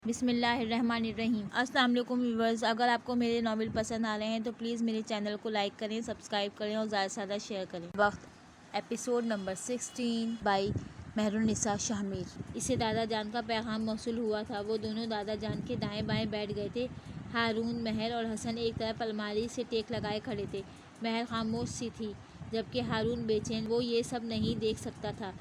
بسم اللہ الرحمن الرحیم۔ السلام علیکم ویورز، اگر آپ کو میرے ناول پسند آ رہے ہیں تو پلیز میرے چینل کو لائک کریں، سبسکرائب کریں اور زیادہ سے زیادہ شیئر کریں۔ وقت ایپیسوڈ نمبر 16 بائی مہرالنساء شاہ میر۔ اسے دادا جان کا پیغام موصول ہوا تھا۔ وہ دونوں دادا جان کے دائیں بائیں بیٹھ گئے تھے۔ ہارون، مہر اور حسن ایک طرف الماری سے ٹیک لگائے کھڑے تھے۔ مہر خاموش سی تھی جبکہ ہارون بے چین۔ وہ یہ سب نہیں دیکھ سکتا تھا،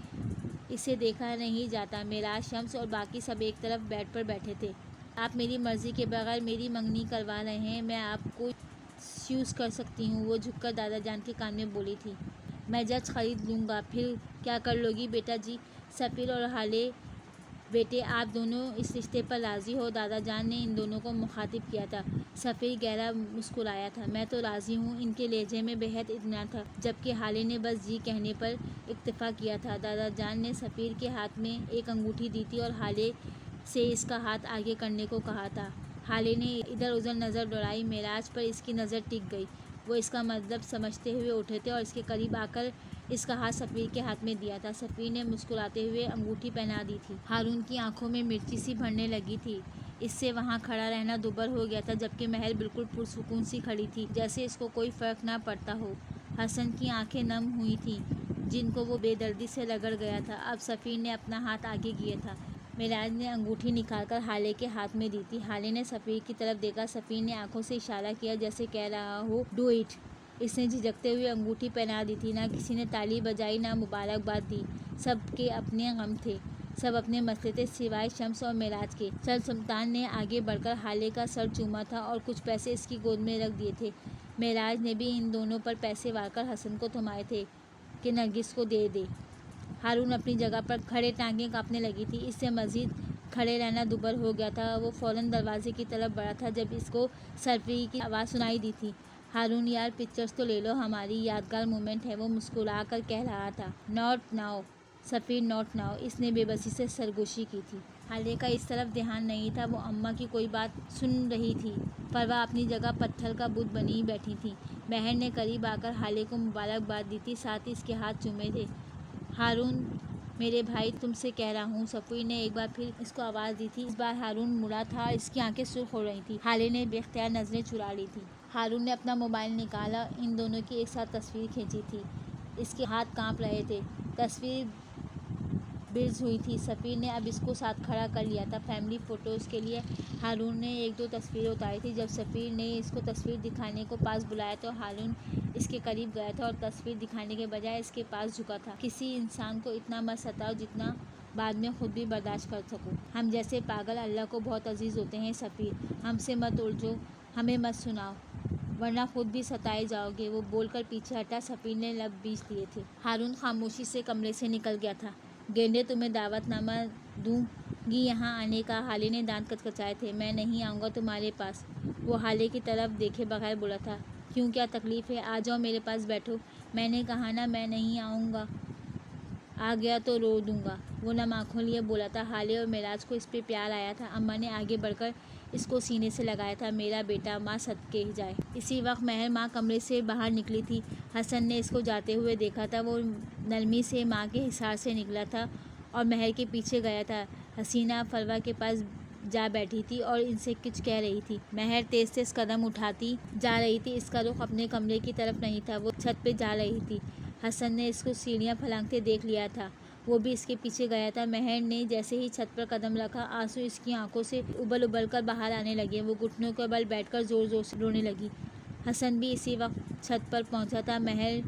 اسے دیکھا نہیں جاتا۔ معراج، شمس اور باقی سب ایک طرف بیڈ پر بیٹھے تھے۔ آپ میری مرضی کے بغیر میری منگنی کروا رہے ہیں، میں آپ کو چوز کر سکتی ہوں، وہ جھک کر دادا جان کے کان میں بولی تھی۔ میں جج خرید لوں گا۔ پھر کیا کر لو گی بیٹا جی؟ سفیر اور ہالے، بیٹے آپ دونوں اس رشتے پر راضی ہو؟ دادا جان نے ان دونوں کو مخاطب کیا تھا۔ سفیر گہرا مسکرایا تھا۔ میں تو راضی ہوں۔ ان کے لہجے میں بےحد اطمینان تھا، جبکہ ہالے نے بس جی کہنے پر اکتفا کیا تھا۔ دادا جان نے سفیر کے ہاتھ میں ایک انگوٹھی دی تھی اور ہالے سے اس کا ہاتھ آگے کرنے کو کہا تھا۔ ہالے نے ادھر ادھر نظر دوڑائی۔ معراج پر اس کی نظر ٹک گئی۔ وہ اس کا مطلب سمجھتے ہوئے اٹھے تھے اور اس کے قریب آ کر اس کا ہاتھ سفیر کے ہاتھ میں دیا تھا۔ سفیر نے مسکراتے ہوئے انگوٹھی پہنا دی تھی۔ ہارون کی آنکھوں میں مرچی سی بھرنے لگی تھی۔ اس سے وہاں کھڑا رہنا دوبر ہو گیا تھا، جبکہ مہر بالکل پرسکون سی کھڑی تھی، جیسے اس کو کوئی فرق نہ پڑتا ہو۔ حسن کی آنکھیں نم ہوئی تھیں، جن کو وہ بے دردی سے رگڑ گیا تھا۔ اب سفیر نے اپنا ہاتھ آگے کیا تھا۔ معراج نے انگوٹھی نکال کر ہالے کے ہاتھ میں دی تھی۔ ہالے نے سفیر کی طرف دیکھا۔ سفیر نے آنکھوں سے اشارہ کیا جیسے کہہ رہا ہو ڈو اٹ۔ اس نے جھجکتے ہوئے انگوٹھی پہنا دی تھی۔ نہ کسی نے تالی بجائی، نہ مبارکباد دی۔ سب کے اپنے غم تھے، سب اپنے مسئلے تھے، سوائے شمس اور معراج کے۔ چل سلطان نے آگے بڑھ کر ہالے کا سر چوما تھا اور کچھ پیسے اس کی گود میں رکھ دیے تھے۔ معراج نے بھی ان دونوں پر پیسے وار کر حسن کو تھمائے تھے کہ نرگس کو دے دے۔ ہارون اپنی جگہ پر کھڑے، ٹانگیں کانپنے لگی تھی۔ اس سے مزید کھڑے رہنا دوبر ہو گیا تھا۔ وہ فوراً دروازے کی طرف بڑھا تھا جب اس کو سرفری کی آواز سنائی دی تھی۔ ہارون یار پکچرز تو لے لو، ہماری یادگار مومنٹ ہے، وہ مسکرا کر کہہ رہا تھا۔ ناٹ ناؤ سفیر، ناٹ ناؤ۔ اس نے بے بسی سے سرگوشی کی تھی۔ ہالے کا اس طرف دھیان نہیں تھا۔ وہ اماں کی کوئی بات سن رہی تھی، پر وہ اپنی جگہ پتھر کا بت بنی بیٹھی تھی۔ مہر نے قریب آ کر ہالے کو مبارکباد دی تھی، ساتھ ہی اس کے ہاتھ چومے تھے۔ ہارون میرے بھائی، تم سے کہہ رہا ہوں، سفیر نے ایک بار پھر اس کو آواز دی تھی۔ اس بار ہارون مڑا تھا اور اس کی آنکھیں سرخ ہو رہی تھیں۔ ہالے نے بے اختیار نظریں چرا لی تھیں۔ ہارون نے اپنا موبائل نکالا، ان دونوں کی ایک ساتھ تصویر کھینچی تھی۔ اس کے ہاتھ کانپ رہے تھے۔ تصویر برز ہوئی تھی۔ سفیر نے اب اس کو ساتھ کھڑا کر لیا تھا۔ فیملی فوٹوز کے لیے ہارون نے ایک دو تصویریں اتاری تھیں۔ جب سفیر نے اس کو تصویر دکھانے کو پاس بلایا تو ہارون اس کے قریب گیا تھا اور تصویر دکھانے کے بجائے اس کے پاس جھکا تھا۔ کسی انسان کو اتنا مت ستاؤ جتنا بعد میں خود بھی برداشت کر سکو۔ ہم جیسے پاگل اللہ کو بہت عزیز ہوتے ہیں سفیر، ہم سے مت الجھو، ہمیں مت سناؤ، ورنہ خود بھی ستائے جاؤ گے، وہ بول کر پیچھے ہٹا۔ سفیر نے لب بیچ لیے تھے۔ ہارون خاموشی سے کمرے سے نکل گیا تھا۔ گینڈے، تمہیں دعوت نامہ دوں گی یہاں آنے کا؟ ہالے نے دانت کچکچائے تھے۔ میں نہیں آؤں گا تمہارے پاس، وہ ہالے کی طرف دیکھے بغیر بولا تھا۔ کیوں، کیا تکلیف ہے؟ آ جاؤ میرے پاس بیٹھو۔ میں نے کہا نا میں نہیں آؤں گا، آ گیا تو رو دوں گا، وہ نم آنکھوں لیے بولا تھا۔ ہالے اور معراج کو اس پہ پیار آیا تھا۔ اماں نے آگے بڑھ کر اس کو سینے سے لگایا تھا۔ میرا بیٹا، ماں صدقے جائے۔ اسی وقت مہر ماں کمرے سے باہر نکلی تھی۔ حسن نے اس کو جاتے ہوئے دیکھا تھا۔ وہ نرمی سے ماں کے حصار سے نکلا تھا اور مہر کے پیچھے گیا تھا۔ حسینہ فروہ کے پاس جا بیٹھی تھی اور ان سے کچھ کہہ رہی تھی۔ مہر تیز تیز قدم اٹھاتی جا رہی تھی۔ اس کا رخ اپنے کمرے کی طرف نہیں تھا، وہ چھت پہ جا رہی تھی۔ حسن نے اس کو سیڑھیاں پھلانگتے دیکھ لیا تھا، وہ بھی اس کے پیچھے گیا تھا۔ مہر نے جیسے ہی چھت پر قدم رکھا، آنسو اس کی آنکھوں سے ابل ابل کر باہر آنے لگے۔ وہ گھٹنوں کے بل بیٹھ کر زور زور سے رونے لگی۔ حسن بھی اسی وقت چھت پر پہنچا تھا۔ مہر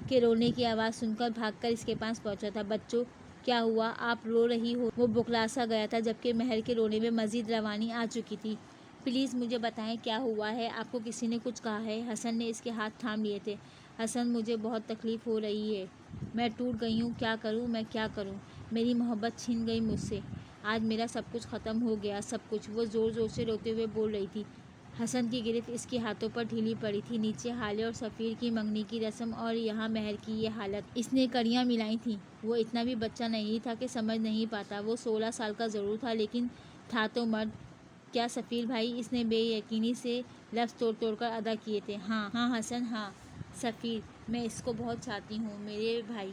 کے رونے کی آواز سن کر بھاگ کر اس کے پاس پہنچا تھا۔ بچوں، کیا ہوا؟ آپ رو رہی ہو؟ وہ بکلا سا گیا تھا، جبکہ مہر کے رونے میں مزید روانی آ چکی تھی۔ پلیز مجھے بتائیں کیا ہوا ہے؟ آپ کو کسی نے کچھ کہا ہے؟ حسن نے اس کے ہاتھ تھام لیے تھے۔ حسن، مجھے بہت تکلیف ہو رہی ہے، میں ٹوٹ گئی ہوں، کیا کروں میں، کیا کروں؟ میری محبت چھن گئی مجھ سے، آج میرا سب کچھ ختم ہو گیا، سب کچھ، وہ زور زور سے روتے ہوئے بول رہی تھی۔ حسن کی گرفت اس کے ہاتھوں پر ڈھیلی پڑی تھی۔ نیچے ہالے اور سفیر کی منگنی کی رسم اور یہاں مہر کی یہ حالت۔ اس نے کڑیاں ملائی تھیں۔ وہ اتنا بھی بچہ نہیں تھا کہ سمجھ نہیں پاتا۔ وہ 16 سال کا ضرور تھا، لیکن تھا تو مرد۔ کیا سفیر بھائی؟ اس نے بے یقینی سے لفظ توڑ توڑ کر ادا کیے تھے۔ ہاں ہاں حسن، ہاں سفیر، میں اس کو بہت چاہتی ہوں، میرے بھائی،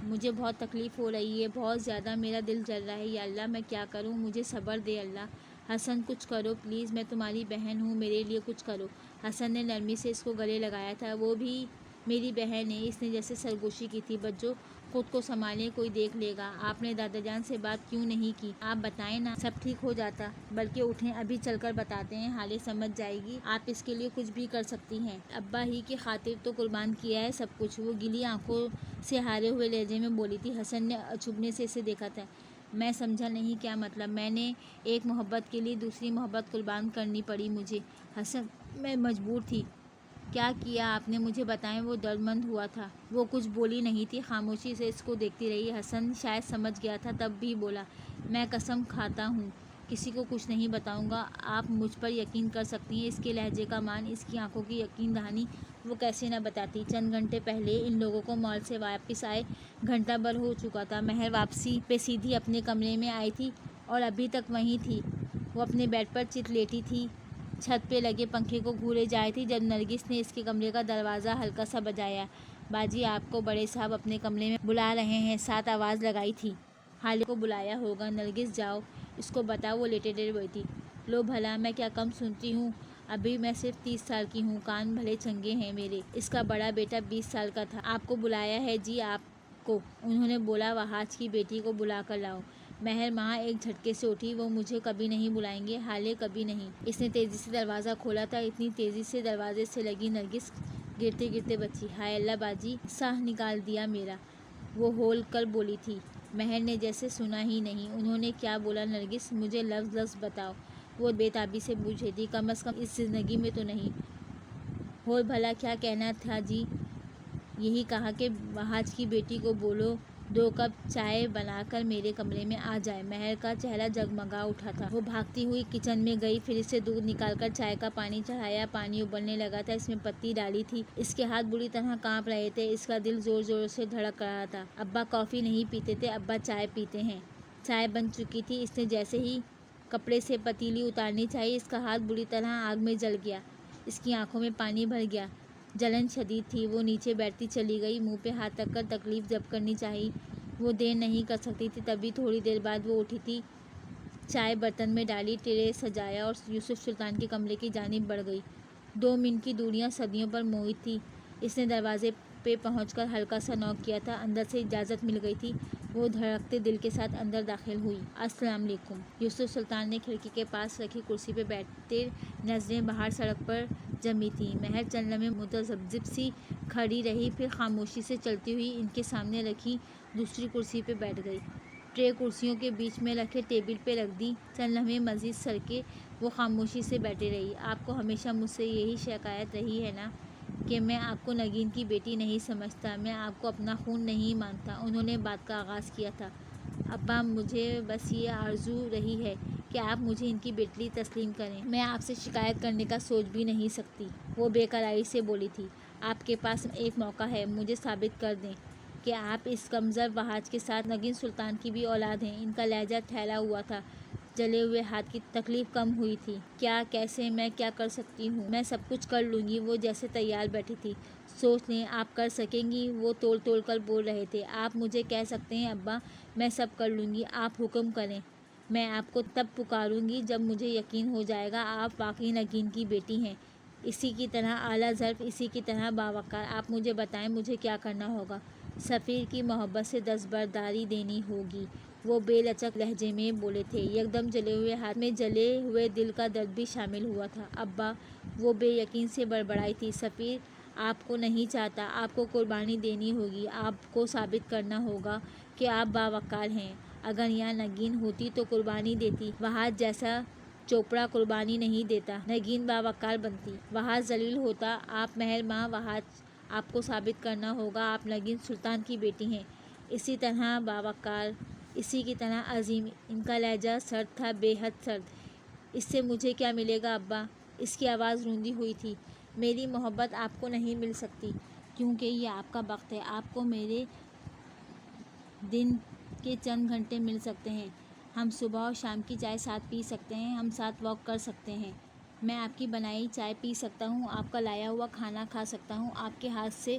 مجھے بہت تکلیف ہو رہی ہے، بہت زیادہ میرا دل جل رہا ہے، یا اللہ میں کیا کروں، مجھے صبر دے اللہ۔ حسن کچھ کرو پلیز، میں تمہاری بہن ہوں، میرے لیے کچھ کرو۔ حسن نے نرمی سے اس کو گلے لگایا تھا، وہ بھی میری بہن ہے، اس نے جیسے سرگوشی کی تھی، بچوں خود کو سنبھالیں، کوئی دیکھ لے گا۔ آپ نے دادا جان سے بات کیوں نہیں کی؟ آپ بتائیں نا، سب ٹھیک ہو جاتا۔ بلکہ اٹھیں، ابھی چل کر بتاتے ہیں، حالے سمجھ جائے گی، آپ اس کے لیے کچھ بھی کر سکتی ہیں۔ ابا ہی کی خاطر تو قربان کیا ہے سب کچھ، وہ گیلی آنکھوں سے ہارے ہوئے لہجے میں بولی تھی۔ حسن نے چبھنے سے اسے دیکھا تھا۔ میں سمجھا نہیں، کیا مطلب؟ میں نے ایک محبت کے لیے دوسری محبت قربان کرنی پڑی مجھے۔ حسن، میں مجبور تھی۔ کیا کیا آپ نے؟ مجھے بتائیں۔ وہ درد مند ہوا تھا۔ وہ کچھ بولی نہیں تھی، خاموشی سے اس کو دیکھتی رہی۔ حسن شاید سمجھ گیا تھا، تب بھی بولا، میں قسم کھاتا ہوں کسی کو کچھ نہیں بتاؤں گا، آپ مجھ پر یقین کر سکتی ہیں۔ اس کے لہجے کا مان، اس کی آنکھوں کی یقین دہانی وہ کیسے نہ بتاتی۔ چند گھنٹے پہلے ان لوگوں کو مال سے واپس آئے گھنٹہ بھر ہو چکا تھا۔ مہر واپسی پہ سیدھی اپنے کمرے میں آئی تھی اور ابھی تک وہیں تھی۔ وہ اپنے بیڈ پر چت لیٹی تھی، چھت پہ لگے پنکھے کو گھورے جائے تھی جب نرگس نے اس کے کمرے کا دروازہ ہلکا سا بجایا۔ باجی، آپ کو بڑے صاحب اپنے کمرے میں بلا رہے ہیں، ساتھ آواز لگائی تھی۔ حالے کو بلایا ہوگا۔ نرگس، جاؤ اس کو بتاؤ، وہ لیٹے لیٹے بولی تھی۔ لو بھلا، میں کیا کم سنتی ہوں، ابھی میں صرف 30 سال کی ہوں، کان بھلے چنگے ہیں میرے۔ اس کا بڑا بیٹا 20 سال کا تھا۔ آپ کو بلایا ہے جی، آپ کو۔ انہوں نے بولا، وہاج کی بیٹی کو بلا کر لاؤ۔ مہر ماں ایک جھٹکے سے اٹھی، وہ مجھے کبھی نہیں بلائیں گے، حالے کبھی نہیں۔ اس نے تیزی سے دروازہ کھولا تھا، اتنی تیزی سے دروازے سے لگی نرگس گرتے گرتے بچی۔ ہائے اللہ باجی، ساہ نکال دیا میرا، وہ ہول کر بولی تھی۔ مہر نے جیسے سنا ہی نہیں۔ انہوں نے کیا بولا نرگس؟ مجھے لفظ لفظ بتاؤ، وہ بے تابی سے پوچھ رہی تھی۔ کم از کم اس زندگی میں تو نہیں۔ ہول بھلا کیا کہنا تھا جی؟ یہی کہا کہ وہاج کی بیٹی کو بولو 2 کپ چائے بنا کر میرے کمرے میں آ جائے۔ مہر کا چہرہ جگمگا اٹھا تھا۔ وہ بھاگتی ہوئی کچن میں گئی، فریج سے دودھ نکال کر چائے کا پانی چڑھایا۔ پانی ابلنے لگا تھا، اس میں پتی ڈالی تھی۔ اس کے ہاتھ بری طرح کانپ رہے تھے، اس کا دل زور زور سے دھڑک رہا تھا۔ ابا کافی نہیں پیتے تھے، ابا چائے پیتے ہیں۔ چائے بن چکی تھی، اس نے جیسے ہی کپڑے سے پتیلی اتارنی چاہی، اس کا ہاتھ بری طرح آگ میں جل گیا، اس کی آنکھوں میں پانی بھر گیا، جلن شدید تھی۔ وہ نیچے بیٹھتی چلی گئی، منہ پہ ہاتھ رکھ کر تکلیف ضبط کرنی چاہی، وہ دیر نہیں کر سکتی تھی۔ تبھی تھوڑی دیر بعد وہ اٹھی تھی، چائے برتن میں ڈالی، ٹرے سجایا اور یوسف سلطان کے کمرے کی جانب بڑھ گئی۔ 2 منٹ کی دوریاں صدیوں پر محیط تھی۔ اس نے دروازے پہ پہنچ کر ہلکا سا نوک کیا تھا، اندر سے اجازت مل گئی تھی۔ وہ دھڑکتے دل کے ساتھ اندر داخل ہوئی۔ السلام علیکم۔ یوسف سلطان نے کھڑکی کے پاس رکھی کرسی پہ بیٹھتے نظریں باہر سڑک پر جمی تھیں۔ مہر چند لمحے متذبذب سی کھڑی رہی، پھر خاموشی سے چلتی ہوئی ان کے سامنے رکھی دوسری کرسی پہ بیٹھ گئی۔ ٹرے کرسیوں کے بیچ میں رکھے ٹیبل پہ رکھ دی۔ چند لمحے مزید سرکے وہ خاموشی سے بیٹھی رہی۔ آپ کو ہمیشہ مجھ سے یہی شکایت رہی ہے نا کہ میں آپ کو نگین کی بیٹی نہیں سمجھتا، میں آپ کو اپنا خون نہیں مانتا۔ انہوں نے بات کا آغاز کیا تھا۔ ابا، مجھے بس یہ آرزو رہی ہے کہ آپ مجھے ان کی بیٹی تسلیم کریں، میں آپ سے شکایت کرنے کا سوچ بھی نہیں سکتی۔ وہ بے قراری سے بولی تھی۔ آپ کے پاس ایک موقع ہے، مجھے ثابت کر دیں کہ آپ اس کمزور وہاج کے ساتھ نگین سلطان کی بھی اولاد ہیں۔ ان کا لہجہ ٹھہرا ہوا تھا، جلے ہوئے ہاتھ کی تکلیف کم ہوئی تھی۔ کیا، کیسے، میں کیا کر سکتی ہوں؟ میں سب کچھ کر لوں گی۔ وہ جیسے تیار بیٹھی تھی۔ سوچ لیں، آپ کر سکیں گی؟ وہ تول تول کر بول رہے تھے۔ آپ مجھے کہہ سکتے ہیں ابا، میں سب کر لوں گی، آپ حکم کریں۔ میں آپ کو تب پکاروں گی جب مجھے یقین ہو جائے گا آپ واقعی نگین کی بیٹی ہیں، اسی کی طرح اعلیٰ ظرف، اسی کی طرح باوقار۔ آپ مجھے بتائیں، مجھے کیا کرنا ہوگا؟ سفیر کی محبت سے دستبرداری دینی ہوگی، وہ بے لچک لہجے میں بولے تھے۔ یکدم جلے ہوئے ہاتھ میں جلے ہوئے دل کا درد بھی شامل ہوا تھا۔ ابا، وہ بے یقین سے بڑبڑائی تھی، سفیر آپ کو نہیں چاہتا، آپ کو قربانی دینی ہوگی، آپ کو ثابت کرنا ہوگا کہ آپ باوقار ہیں۔ اگر یہاں نگین ہوتی تو قربانی دیتی، وہاج جیسا چوپڑا قربانی نہیں دیتا، نگین باوقار بنتی۔ وہاج ذلیل ہوتا۔ آپ مہر ماں، وہاج آپ کو ثابت کرنا ہوگا آپ نگین سلطان کی بیٹی ہیں، اسی طرح باوقار، اسی کی طرح عظیم۔ ان کا لہجہ سرد تھا، بے حد سرد۔ اس سے مجھے کیا ملے گا ابا؟ اس کی آواز روندی ہوئی تھی۔ میری محبت آپ کو نہیں مل سکتی، کیونکہ یہ آپ کا وقت ہے۔ آپ کو میرے دن کے چند گھنٹے مل سکتے ہیں، ہم صبح اور شام کی چائے ساتھ پی سکتے ہیں، ہم ساتھ واک کر سکتے ہیں، میں آپ کی بنائی چائے پی سکتا ہوں، آپ کا لایا ہوا کھانا کھا سکتا ہوں، آپ کے ہاتھ سے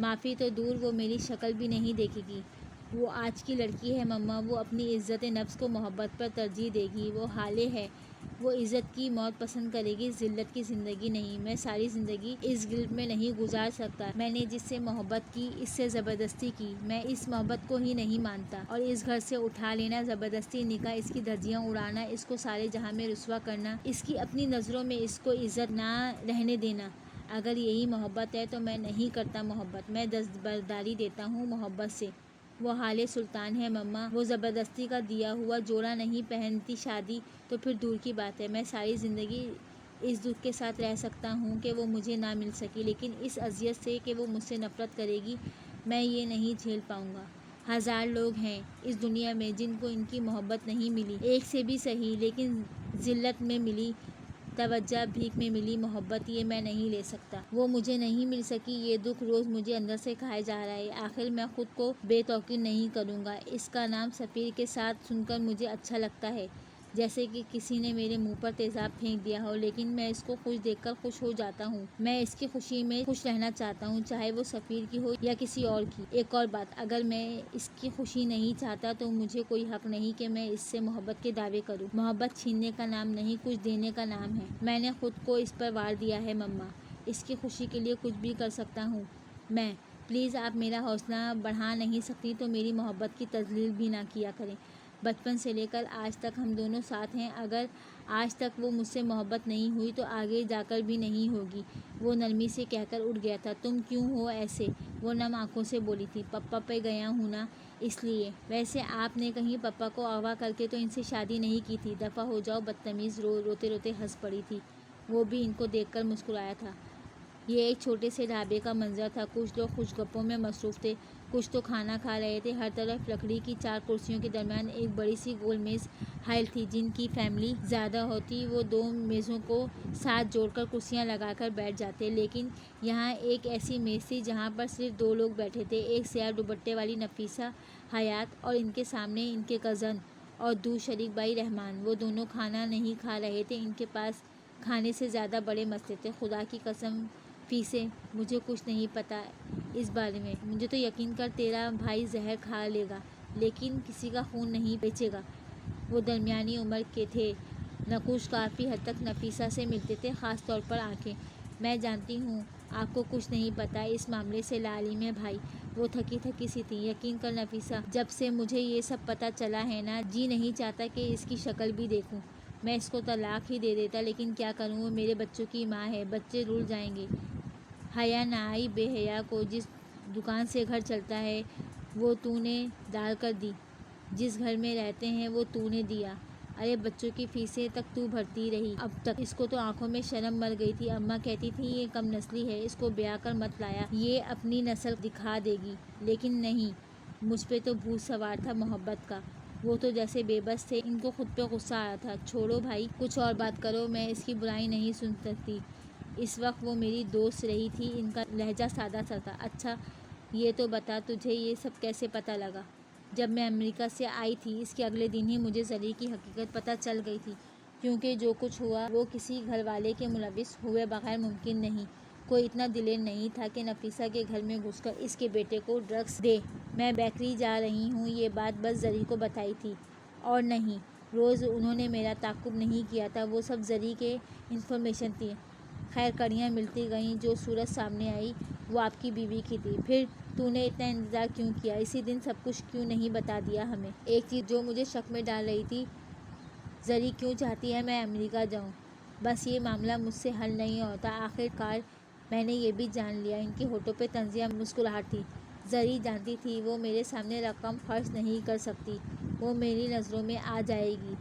معافی تو دور، وہ میری شکل بھی نہیں دیکھے گی۔ وہ آج کی لڑکی ہے مما، وہ اپنی عزت نفس کو محبت پر ترجیح دے گی۔ وہ حالے ہے، وہ عزت کی موت پسند کرے گی، ذلت کی زندگی نہیں۔ میں ساری زندگی اس گلٹ میں نہیں گزار سکتا۔ میں نے جس سے محبت کی، اس سے زبردستی کی، میں اس محبت کو ہی نہیں مانتا۔ اور اس گھر سے اٹھا لینا، زبردستی نکاح، اس کی دھجیاں اڑانا، اس کو سارے جہاں میں رسوا کرنا، اس کی اپنی نظروں میں اس کو عزت نہ رہنے دینا، اگر یہی محبت ہے تو میں نہیں کرتا محبت، میں دستبرداری دیتا ہوں محبت سے۔ وہ حالے سلطان ہے مما، وہ زبردستی کا دیا ہوا جوڑا نہیں پہنتی، شادی تو پھر دور کی بات ہے۔ میں ساری زندگی اس دکھ کے ساتھ رہ سکتا ہوں کہ وہ مجھے نہ مل سکی، لیکن اس اذیت سے کہ وہ مجھ سے نفرت کرے گی، میں یہ نہیں جھیل پاؤں گا۔ ہزار لوگ ہیں اس دنیا میں جن کو ان کی محبت نہیں ملی، ایک سے بھی صحیح، لیکن ذلت میں ملی، توجہ بھیک میں ملی محبت، یہ میں نہیں لے سکتا۔ وہ مجھے نہیں مل سکی، یہ دکھ روز مجھے اندر سے کھائے جا رہا ہے۔ آخر میں خود کو بے توقیر نہیں کروں گا۔ اس کا نام سفیر کے ساتھ سن کر مجھے اچھا لگتا ہے، جیسے کہ کسی نے میرے منہ پر تیزاب پھینک دیا ہو، لیکن میں اس کو خوش دیکھ کر خوش ہو جاتا ہوں۔ میں اس کی خوشی میں خوش رہنا چاہتا ہوں، چاہے وہ سفیر کی ہو یا کسی اور کی۔ ایک اور بات، اگر میں اس کی خوشی نہیں چاہتا تو مجھے کوئی حق نہیں کہ میں اس سے محبت کے دعوے کروں۔ محبت چھیننے کا نام نہیں، کچھ دینے کا نام ہے۔ میں نے خود کو اس پر وار دیا ہے مما، اس کی خوشی کے لیے کچھ بھی کر سکتا ہوں میں۔ پلیز آپ میرا حوصلہ بڑھا نہیں سکتی تو میری محبت کی تذلیل بھی نہ کیا کریں۔ بچپن سے لے کر آج تک ہم دونوں ساتھ ہیں، اگر آج تک وہ مجھ سے محبت نہیں ہوئی تو آگے جا کر بھی نہیں ہوگی۔ وہ نرمی سے کہہ کر اٹھ گیا تھا۔ تم کیوں ہو ایسے؟ وہ نم آنکھوں سے بولی تھی۔ پپا پہ گیا ہوں نا، اس لیے۔ ویسے آپ نے کہیں پپا کو اغوا کر کے تو ان سے شادی نہیں کی تھی؟ دفع ہو جاؤ بدتمیز، روتے روتے ہنس پڑی تھی۔ وہ بھی ان کو دیکھ کر مسکرایا تھا۔ یہ ایک چھوٹے سے ڈھابے کا منظر تھا، کچھ لوگ خوش گپوں میں مصروف تھے، کچھ تو کھانا کھا رہے تھے۔ ہر طرف لکڑی کی 4 کرسیوں کے درمیان ایک بڑی سی گول میز حائل تھی۔ جن کی فیملی زیادہ ہوتی وہ 2 میزوں کو ساتھ جوڑ کر کرسیاں لگا کر بیٹھ جاتے، لیکن یہاں ایک ایسی میز تھی جہاں پر صرف 2 لوگ بیٹھے تھے، ایک سیاہ دوپٹے والی نفیسہ حیات اور ان کے سامنے ان کے کزن اور دور شریک بھائی رحمان۔ وہ دونوں کھانا نہیں کھا رہے تھے، ان کے پاس کھانے سے زیادہ بڑے مسئلے تھے۔ خدا کی قسم فیسے، مجھے کچھ نہیں پتا اس بارے میں، مجھے تو یقین کر تیرا بھائی زہر کھا لے گا لیکن کسی کا خون نہیں بیچے گا۔ وہ درمیانی عمر کے تھے، نقوش کافی حد تک نفیسہ سے ملتے تھے، خاص طور پر آنکھیں۔ میں جانتی ہوں آپ کو کچھ نہیں پتا اس معاملے سے، لا علم ہے بھائی۔ وہ تھکی تھکی سی تھی۔ یقین کر نفیسہ، جب سے مجھے یہ سب پتا چلا ہے نا، جی نہیں چاہتا کہ اس کی شکل بھی دیکھوں۔ میں اس کو طلاق ہی دے دیتا، لیکن کیا کروں، وہ میرے بچوں کی ماں ہے، بچے رل جائیں گے۔ حیا نہ آئی بے حیا کو، جس دکان سے گھر چلتا ہے وہ تو نے ڈال کر دی، جس گھر میں رہتے ہیں وہ تو نے دیا، ارے بچوں کی فیسیں تک تو بھرتی رہی اب تک۔ اس کو تو آنکھوں میں شرم مر گئی تھی۔ اماں کہتی تھی یہ کم نسلی ہے، اس کو بیاہ کر مت لایا، یہ اپنی نسل دکھا دے گی، لیکن نہیں، مجھ پہ تو بھوت سوار تھا محبت کا۔ وہ تو جیسے بے بس تھے، ان کو خود پہ غصہ آ رہا تھا۔ چھوڑو بھائی، کچھ اور بات کرو، میں اس کی برائی نہیں سن سکتی۔ اس وقت وہ میری دوست رہی تھی، ان کا لہجہ سادہ سا تھا۔ اچھا یہ تو بتا، تجھے یہ سب کیسے پتہ لگا؟ جب میں امریکہ سے آئی تھی، اس کے اگلے دن ہی مجھے زری کی حقیقت پتہ چل گئی تھی، کیونکہ جو کچھ ہوا وہ کسی گھر والے کے ملوث ہوئے بغیر ممکن نہیں۔ کوئی اتنا دلیر نہیں تھا کہ نفیسہ کے گھر میں گھس کر اس کے بیٹے کو ڈرگس دے۔ میں بیکری جا رہی ہوں یہ بات بس زری کو بتائی تھی، اور نہیں، روز انہوں نے میرا تعاقب نہیں کیا تھا، وہ سب زری کے انفارمیشن تھی۔ خیر کڑیاں ملتی گئیں، جو صورت سامنے آئی وہ آپ کی بیوی کی تھی۔ پھر تو نے اتنا انتظار کیوں کیا؟ اسی دن سب کچھ کیوں نہیں بتا دیا ہمیں؟ ایک چیز جو مجھے شک میں ڈال رہی تھی، زری کیوں چاہتی ہے میں امریکہ جاؤں؟ بس یہ معاملہ مجھ سے حل نہیں ہوتا۔ آخر کار میں نے یہ بھی جان لیا۔ ان کے ہونٹوں پہ طنزیہ مسکراہٹ تھی۔ زری جانتی تھی وہ میرے سامنے رقم خرچ نہیں کر سکتی، وہ میری نظروں میں آ جائے گی،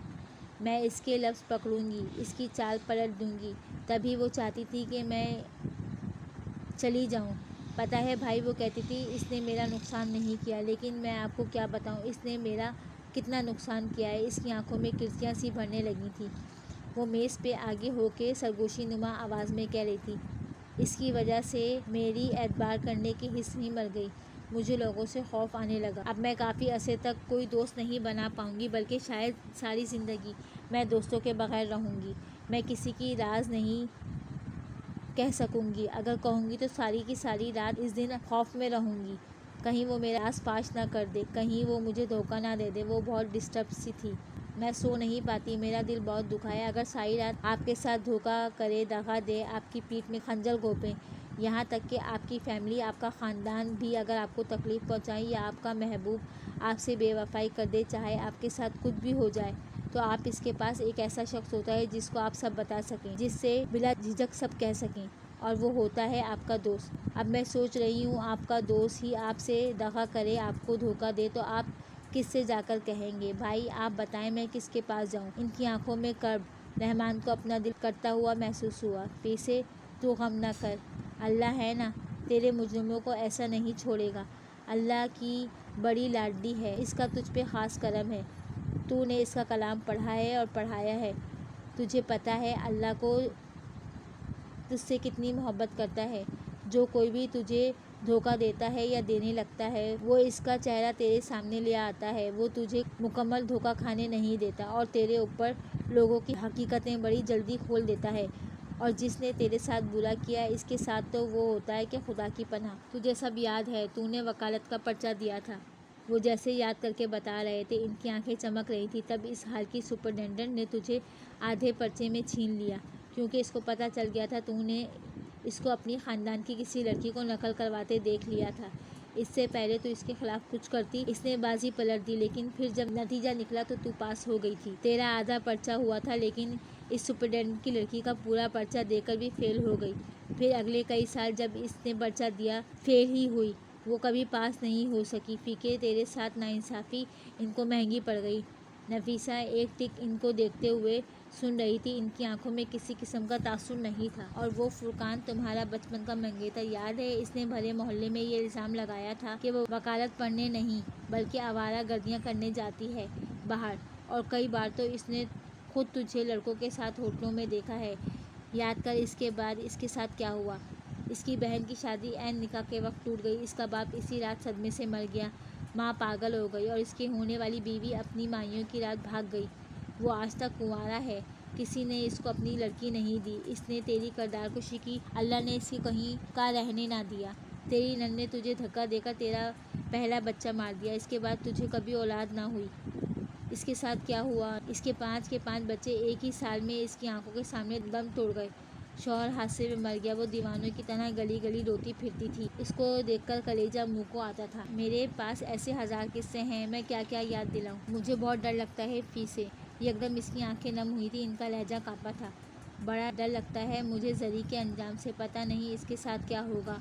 میں اس کے لفظ پکڑوں گی، اس کی چال پلٹ دوں گی، تبھی وہ چاہتی تھی کہ میں چلی جاؤں۔ پتہ ہے بھائی، وہ کہتی تھی اس نے میرا نقصان نہیں کیا، لیکن میں آپ کو کیا بتاؤں اس نے میرا کتنا نقصان کیا ہے۔ اس کی آنکھوں میں کرچیاں سی بھرنے لگی تھیں۔ وہ میز پہ آگے ہو کے سرگوشی نما آواز میں کہہ رہی تھی، اس کی وجہ سے میری اعتبار کرنے کی حس ہی مر گئی، مجھے لوگوں سے خوف آنے لگا۔ اب میں کافی عرصے تک کوئی دوست نہیں بنا پاؤں گی، بلکہ شاید ساری زندگی میں دوستوں کے بغیر رہوں گی۔ میں کسی کی راز نہیں کہہ سکوں گی. اگر کہوں گی تو ساری کی ساری رات اس دن خوف میں رہوں گی کہیں وہ میرا آس پاس نہ کر دے, کہیں وہ مجھے دھوکہ نہ دے دے. وہ بہت ڈسٹرب سی تھی. میں سو نہیں پاتی. میرا دل بہت دکھا ہے. اگر ساری رات آپ کے ساتھ دھوکہ کرے, دغا دے, آپ کی پیٹھ میں خنجر گھونپے, یہاں تک کہ آپ کی فیملی, آپ کا خاندان بھی اگر آپ کو تکلیف پہنچائے یا آپ کا محبوب آپ سے بے وفائی کر دے, چاہے آپ کے ساتھ کچھ بھی ہو جائے, تو آپ اس کے پاس ایک ایسا شخص ہوتا ہے جس کو آپ سب بتا سکیں, جس سے بلا جھجک سب کہہ سکیں, اور وہ ہوتا ہے آپ کا دوست. اب میں سوچ رہی ہوں آپ کا دوست ہی آپ سے دغا کرے, آپ کو دھوکہ دے, تو آپ کس سے جا کر کہیں گے؟ بھائی آپ بتائیں میں کس کے پاس جاؤں؟ ان کی آنکھوں میں کرب. رحمان کو اپنا دل کرتا ہوا محسوس ہوا. پھر سے تو غم نہ کر, اللہ ہے نا, تیرے مجرموں کو ایسا نہیں چھوڑے گا. اللہ کی بڑی لاڈلی ہے, اس کا تجھ پہ خاص کرم ہے. تو نے اس کا کلام پڑھا ہے اور پڑھایا ہے. تجھے پتہ ہے اللہ کو تجھ سے کتنی محبت کرتا ہے. جو کوئی بھی تجھے دھوکہ دیتا ہے یا دینے لگتا ہے, وہ اس کا چہرہ تیرے سامنے لے آتا ہے. وہ تجھے مکمل دھوکہ کھانے نہیں دیتا, اور تیرے اوپر لوگوں کی حقیقتیں بڑی جلدی کھول دیتا ہے. اور جس نے تیرے ساتھ برا کیا, اس کے ساتھ تو وہ ہوتا ہے کہ خدا کی پناہ. تجھے سب یاد ہے, تو نے وکالت کا پرچہ دیا تھا. وہ جیسے یاد کر کے بتا رہے تھے, ان کی آنکھیں چمک رہی تھی. تب اس حال کی سپرنٹینڈنٹ نے تجھے آدھے پرچے میں چھین لیا, کیونکہ اس کو پتہ چل گیا تھا تو نے اس کو اپنی خاندان کی کسی لڑکی کو نقل کرواتے دیکھ لیا تھا. اس سے پہلے تو اس کے خلاف کچھ کرتی, اس نے بازی پلٹ دی, لیکن پھر جب نتیجہ نکلا تو پاس ہو گئی تھی. تیرا آدھا پرچہ ہوا تھا, لیکن اس سپرنٹینڈنٹ کی لڑکی کا پورا پرچہ دے کر بھی فیل ہو گئی. پھر اگلے کئی سال جب اس نے پرچہ دیا, فیل ہی ہوئی. وہ کبھی پاس نہیں ہو سکی. فیکے تیرے ساتھ ناانصافی ان کو مہنگی پڑ گئی. نفیسہ ایک ٹک ان کو دیکھتے ہوئے سن رہی تھی. ان کی آنکھوں میں کسی قسم کا تاثر نہیں تھا. اور وہ فرقان تمہارا بچپن کا منگیتر یاد ہے, اس نے بھرے محلے میں یہ الزام لگایا تھا کہ وہ وکالت پڑھنے نہیں بلکہ آوارہ گردیاں کرنے جاتی ہے باہر. اور کئی بار تو اس نے خود تجھے لڑکوں کے ساتھ ہوٹلوں میں دیکھا ہے. یاد کر اس کے بعد اس کے ساتھ کیا ہوا. اس کی بہن کی شادی عین نکاح کے وقت ٹوٹ گئی. اس کا باپ اسی رات صدمے سے مر گیا. ماں پاگل ہو گئی, اور اس کی ہونے والی بیوی اپنی مائیوں کی رات بھاگ گئی. وہ آج تک کنوارا ہے. کسی نے اس کو اپنی لڑکی نہیں دی. اس نے تیری کردار کشی کی. اللہ نے اس کی کہیں کا رہنے نہ دیا. تیری نن نے تجھے دھکا دے کر تیرا پہلا بچہ مار دیا. اس کے بعد تجھے کبھی اولاد نہ ہوئی. اس کے ساتھ کیا ہوا؟ اس کے 5 بچے ایک ہی سال میں اس کی آنکھوں کے سامنے دم توڑ گئے. شوہر حادثے میں مر گیا. وہ دیوانوں کی طرح گلی گلی روتی پھرتی تھی. اس کو دیکھ کر کلیجہ منہ کو آتا تھا. میرے پاس ایسے ہزار قصے ہیں, میں کیا کیا یاد دلاؤں. مجھے بہت ڈر لگتا ہے فی سے. یکدم اس کی آنکھیں نم ہوئی تھی. ان کا لہجہ کانپا تھا. بڑا ڈر لگتا ہے مجھے زری کے انجام سے. پتہ نہیں اس کے ساتھ کیا ہوگا.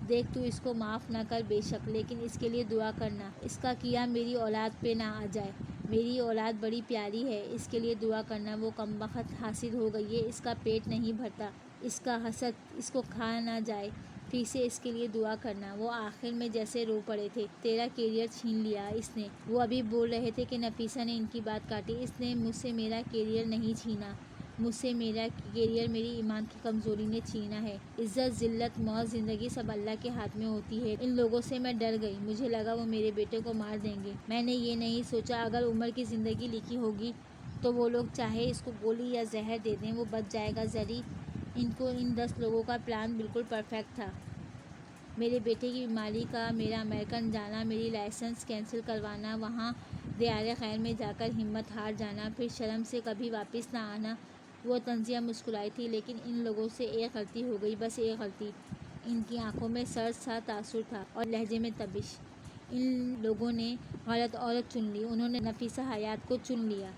دیکھ تو اس کو معاف نہ کر بے شک, لیکن اس کے لیے دعا کرنا. اس کا کیا میری اولاد پہ نہ آ جائے. میری اولاد بڑی پیاری ہے, اس کے لیے دعا کرنا. وہ کمبخت حاسد ہو گئی ہے, اس کا پیٹ نہیں بھرتا. اس کا حسد اس کو کھا نہ جائے. پھر سے اس کے لیے دعا کرنا. وہ آخر میں جیسے رو پڑے تھے. تیرا کیریئر چھین لیا اس نے. وہ ابھی بول رہے تھے کہ نفیسہ نے ان کی بات کاٹی. اس نے مجھ سے میرا کیریئر نہیں چھینا. مجھ سے میرا کیریئر میری ایمان کی کمزوری نے چھینا ہے. عزت, ذلت, موت, زندگی سب اللہ کے ہاتھ میں ہوتی ہے. ان لوگوں سے میں ڈر گئی. مجھے لگا وہ میرے بیٹے کو مار دیں گے. میں نے یہ نہیں سوچا اگر عمر کی زندگی لکھی ہوگی تو وہ لوگ چاہے اس کو گولی یا زہر دے دیں, وہ بچ جائے گا. زری ان 10 لوگوں کا پلان بالکل پرفیکٹ تھا. میرے بیٹے کی بیماری کا, میرا امریکن جانا, میری لائسنس کینسل کروانا, وہاں دیار خیر میں جا کر ہمت ہار جانا, پھر شرم سے کبھی واپس نہ آنا. وہ تنزیہ مسکرائی تھی. لیکن ان لوگوں سے ایک غلطی ہو گئی, بس ایک غلطی. ان کی آنکھوں میں سرد سا تاثر تھا اور لہجے میں تپش. ان لوگوں نے غلط عورت چن لی. انہوں نے نفیسہ حیات کو چن لیا.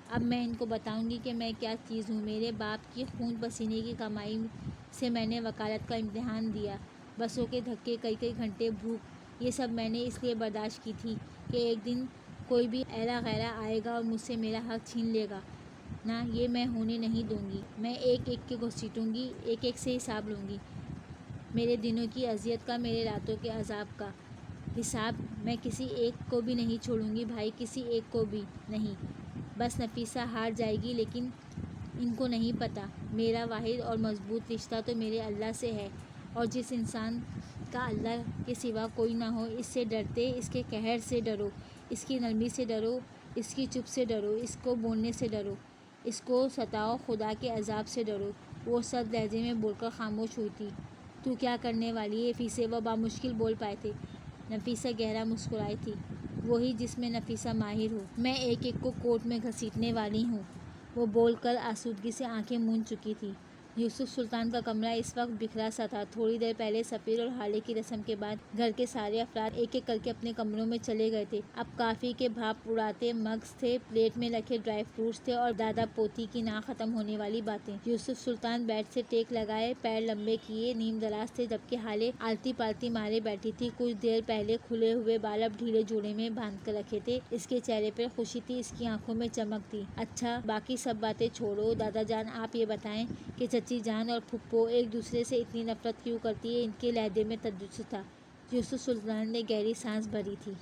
اب میں ان کو بتاؤں گی کہ میں کیا چیز ہوں. میرے باپ کی خون پسینے کی کمائی سے میں نے وکالت کا امتحان دیا. بسوں کے دھکے, کئی گھنٹے بھوک, یہ سب میں نے اس لیے برداشت کی تھی کہ ایک دن کوئی بھی ایرا غیرا آئے گا اور مجھ سے میرا حق چھین لے گا. نہ, یہ میں ہونے نہیں دوں گی. میں ایک ایک کے گھسیٹوں گی, ایک ایک سے حساب لوں گی. میرے دنوں کی اذیت کا, میرے راتوں کے عذاب کا حساب میں کسی ایک کو بھی نہیں چھوڑوں گی بھائی, کسی ایک کو بھی نہیں. بس نفیسہ ہار جائے گی, لیکن ان کو نہیں پتہ میرا واحد اور مضبوط رشتہ تو میرے اللہ سے ہے. اور جس انسان کا اللہ کے سوا کوئی نہ ہو, اس سے ڈرتے, اس کے قہر سے ڈرو, اس کی نرمی سے ڈرو, اس کی چپ سے ڈرو, اس کو بولنے سے ڈرو, اس کو ستاؤ, خدا کے عذاب سے ڈرو. وہ سرد لہجے میں بول کر خاموش ہوئی تھی۔ تو کیا کرنے والی ہے فیسے؟ وہ بامشکل بول پائے تھے۔ نفیسہ گہرا مسکرائی تھی۔ وہی جس میں نفیسہ ماہر ہو۔ میں ایک ایک کو کورٹ میں گھسیٹنے والی ہوں۔ وہ بول کر آسودگی سے آنکھیں مون چکی تھی۔ یوسف سلطان کا کمرہ اس وقت بکھرا سا تھا۔ تھوڑی دیر پہلے سفیر اور حالے کی رسم کے بعد گھر کے سارے افراد ایک ایک کر کے اپنے کمروں میں چلے گئے تھے۔ اب کافی کے بھاپ اڑاتے مگز تھے، پلیٹ میں رکھے ڈرائی فروٹس تھے اور دادا پوتی کی نہ ختم ہونے والی باتیں۔ یوسف سلطان بیڈ سے ٹیک لگائے پیر لمبے کیے نیم دراز تھے، جبکہ حالے آلتی پالتی مارے بیٹھی تھی۔ کچھ دیر پہلے کھلے ہوئے بال اب ڈھیلے جوڑے میں باندھ کر رکھے تھے۔ اس کے چہرے پر خوشی تھی، اس کی آنکھوں میں چمک تھی۔ اچھا باقی سب باتیں چھوڑو دادا جان، آپ یہ بتائیں کہ چچی جان اور پھپھو ایک دوسرے سے اتنی نفرت کیوں کرتی ہیں؟ ان کے لہجے میں تجسس تھا۔ یوسف سلطان نے گہری سانس بھری تھی۔